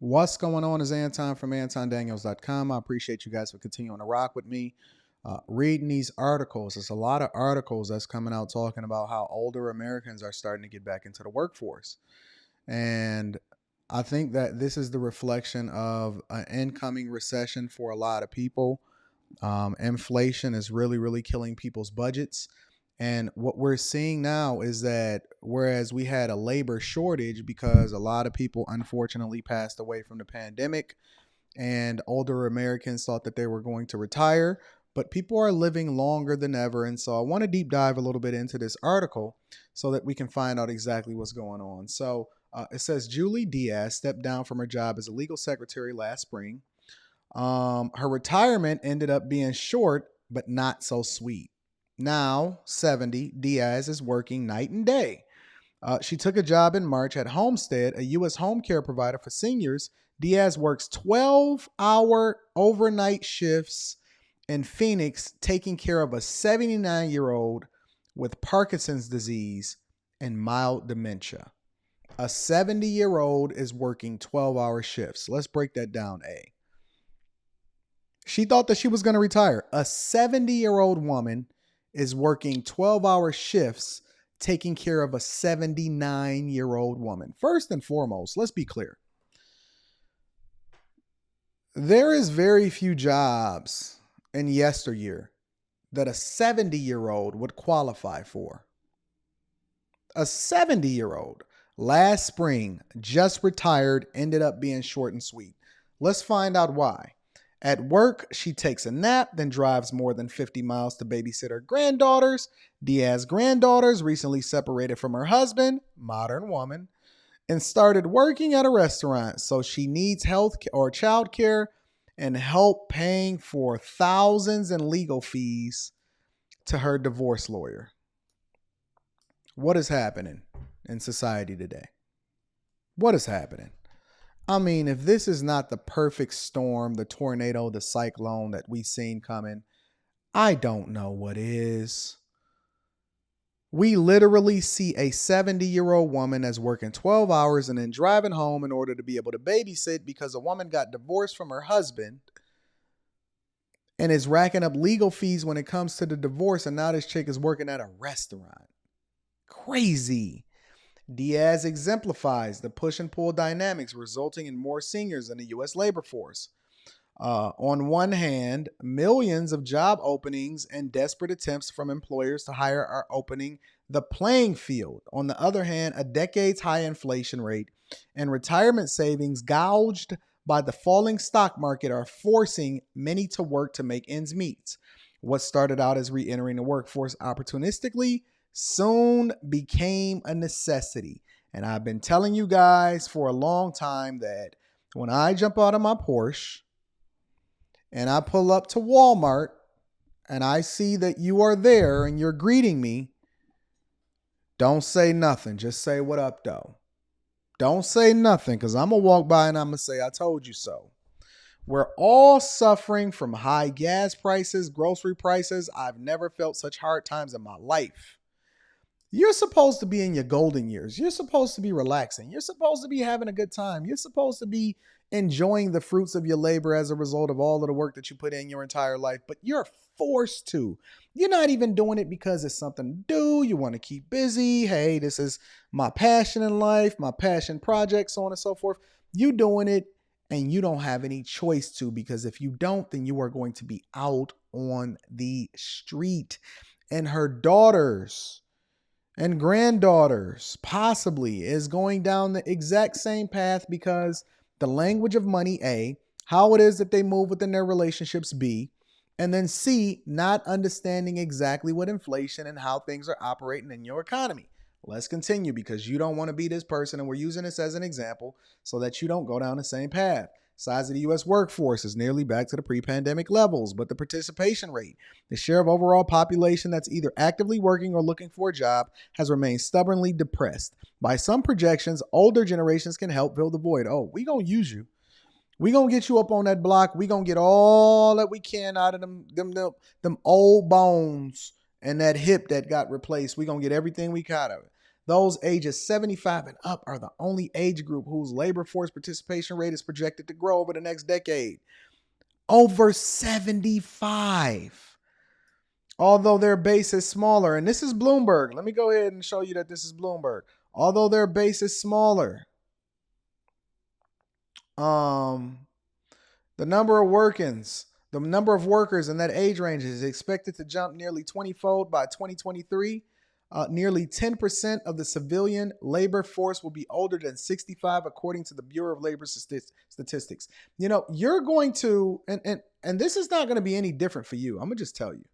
What's going on is Anton from AntonDaniels.com. I appreciate you guys for continuing to rock with me. Reading these articles, there's a lot of articles that's coming out talking about how older Americans are starting to get back into the workforce. And I think that this is the reflection of an incoming recession for a lot of people. Inflation is really, really killing people's budgets. And what we're seeing now is that whereas we had a labor shortage because a lot of people unfortunately passed away from the pandemic and older Americans thought that they were going to retire, but people are living longer than ever. And so I want to deep dive a little bit into this article so that we can find out exactly what's going on. So it says Julie Diaz stepped down from her job as a legal secretary last spring. Her retirement ended up being short, but not so sweet. Now, 70, Diaz is working night and day. She took a job in March at Homestead, a U.S. home care provider for seniors. Diaz works 12-hour overnight shifts in Phoenix, taking care of a 79-year-old with Parkinson's disease and mild dementia. A 70-year-old is working 12-hour shifts. Let's break that down, A. She thought that she was going to retire. A 70-year-old woman is working 12-hour shifts taking care of a 79-year-old woman. First and foremost, let's be clear. There is very few jobs in yesteryear that a 70-year-old would qualify for. A 70-year-old last spring just retired, ended up being short and sweet. Let's find out why. At work, she takes a nap, then drives more than 50 miles to babysit her granddaughters. Diaz's granddaughters recently separated from her husband, modern woman, and started working at a restaurant. So she needs health or child care and help paying for thousands in legal fees to her divorce lawyer. What is happening in society today? What is happening? I mean, if this is not the perfect storm, the tornado, the cyclone that we've seen coming, I don't know what is. We literally see a 70-year-old woman that's working 12 hours and then driving home in order to be able to babysit because a woman got divorced from her husband and is racking up legal fees when it comes to the divorce. And now this chick is working at a restaurant. Crazy. Diaz exemplifies the push and pull dynamics resulting in more seniors in the U.S. labor force. On one hand, millions of job openings and desperate attempts from employers to hire are opening the playing field. On the other hand, a decades high inflation rate and retirement savings gouged by the falling stock market are forcing many to work to make ends meet. What started out as re-entering the workforce opportunistically soon became a necessity. And I've been telling you guys for a long time that when I jump out of my Porsche and I pull up to Walmart and I see that you are there and you're greeting me, don't say nothing. Just say what up, though. Don't say nothing because I'm going to walk by and I'm going to say, I told you so. We're all suffering from high gas prices, grocery prices. I've never felt such hard times in my life. You're supposed to be in your golden years. You're supposed to be relaxing. You're supposed to be having a good time. You're supposed to be enjoying the fruits of your labor as a result of all of the work that you put in your entire life, but you're forced to. You're not even doing it because it's something to do. You want to keep busy. Hey, this is my passion in life, my passion project, so on and so forth. You doing it and you don't have any choice to, because if you don't, then you are going to be out on the street. And her daughters and granddaughters possibly is going down the exact same path because the language of money, A, how it is that they move within their relationships, B, and then C, not understanding exactly what inflation and how things are operating in your economy. Let's continue because you don't want to be this person, and we're using this as an example so that you don't go down the same path. Size of the U.S. workforce is nearly back to the pre-pandemic levels, but the participation rate, the share of overall population that's either actively working or looking for a job, has remained stubbornly depressed. By some projections, older generations can help fill the void. Oh, we gonna use you. We gonna get you up on that block. We gonna get all that we can out of them old bones and that hip that got replaced. We gonna get everything we got out of it. Those ages 75 and up are the only age group whose labor force participation rate is projected to grow over the next decade. Over 75. Although their base is smaller, and this is Bloomberg. Let me go ahead and show you that this is Bloomberg. Although their base is smaller, the number of workers in that age range is expected to jump nearly 20-fold by 2023. Nearly 10% of the civilian labor force will be older than 65, according to the Bureau of Labor Statistics. You know, you're going to, and this is not going to be any different for you. I'm going to just tell you.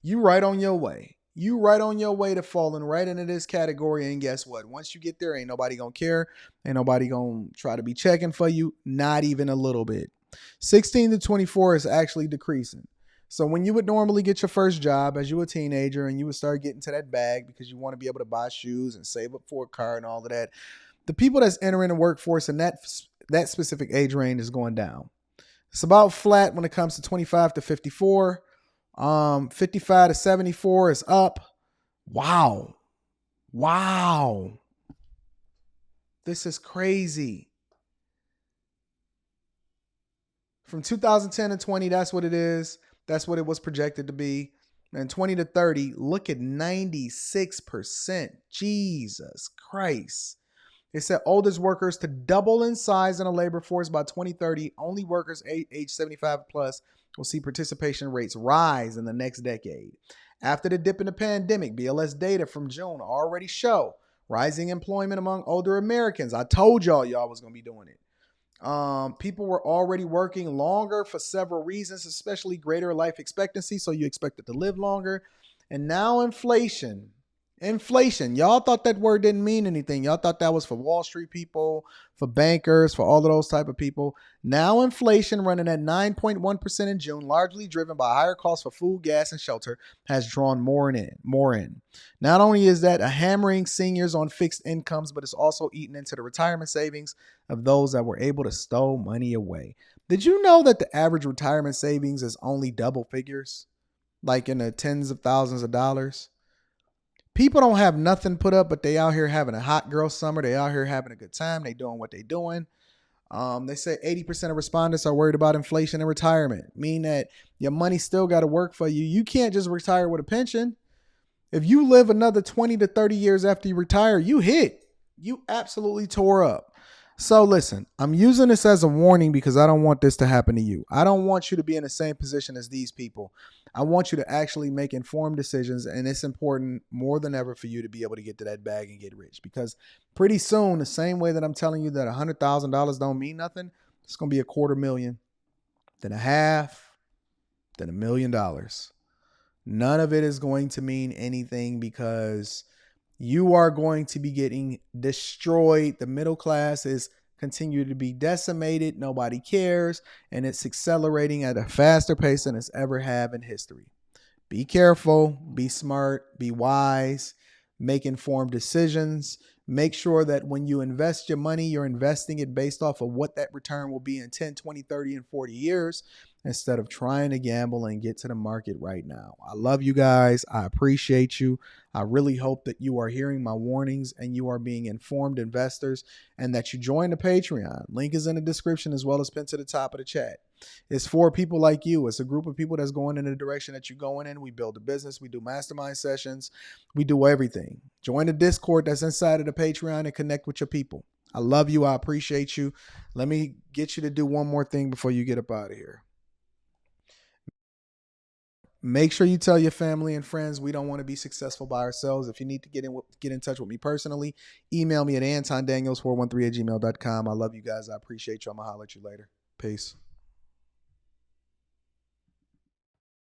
You right on your way. You right on your way to falling right into this category. And guess what? Once you get there, ain't nobody going to care. Ain't nobody going to try to be checking for you. Not even a little bit. 16 to 24 is actually decreasing. So when you would normally get your first job as you were a teenager and you would start getting to that bag because you want to be able to buy shoes and save up for a car and all of that, the people that's entering the workforce in that specific age range is going down. It's about flat when it comes to 25 to 54. 55 to 74 is up. Wow. This is crazy. From 2010 to 20, that's what it is. That's what it was projected to be. And 20 to 30, look at 96%. Jesus Christ. It said oldest workers to double in size in a labor force by 2030. Only workers age 75 plus will see participation rates rise in the next decade. After the dip in the pandemic, BLS data from June already show rising employment among older Americans. I told y'all was going to be doing it. People were already working longer for several reasons, especially greater life expectancy. So you expected to live longer. And now inflation. Y'all thought that word didn't mean anything. Y'all thought that was for Wall Street people, for bankers, for all of those type of people. Now inflation running at 9.1% in June, largely driven by higher costs for food, gas, and shelter, has drawn more in. Not only is that hammering seniors on fixed incomes, but it's also eating into the retirement savings of those that were able to stow money away. Did you know that the average retirement savings is only double figures? Like in the tens of thousands of dollars? People don't have nothing put up, but they out here having a hot girl summer. They out here having a good time. They doing what they doing. They say 80% of respondents are worried about inflation and retirement, meaning that your money still got to work for you. You can't just retire with a pension. If you live another 20 to 30 years after you retire, you absolutely tore up. So listen, I'm using this as a warning because I don't want this to happen to you. I don't want you to be in the same position as these people. I want you to actually make informed decisions, and it's important more than ever for you to be able to get to that bag and get rich, because pretty soon, the same way that I'm telling you that $100,000 don't mean nothing, it's going to be $250,000, then a half, then $1 million. None of it is going to mean anything because you are going to be getting destroyed. The middle class is continue to be decimated. Nobody cares. And it's accelerating at a faster pace than it's ever have in history. Be careful, be smart, be wise, make informed decisions. Make sure that when you invest your money, you're investing it based off of what that return will be in 10, 20, 30, and 40 years, instead of trying to gamble and get to the market right now. I love you guys. I appreciate you. I really hope that you are hearing my warnings and you are being informed investors, and that you join the Patreon. Link is in the description as well as pinned to the top of the chat. It's for people like you. It's a group of people that's going in the direction that you're going in. We build a business. We do mastermind sessions. We do everything. Join the Discord that's inside of the Patreon and connect with your people. I love you. I appreciate you. Let me get you to do one more thing before you get up out of here. Make sure you tell your family and friends we don't want to be successful by ourselves. If you need to get in touch with me personally, email me at antondaniels413@gmail.com. I love you guys. I appreciate you. I'm going to holler at you later. Peace.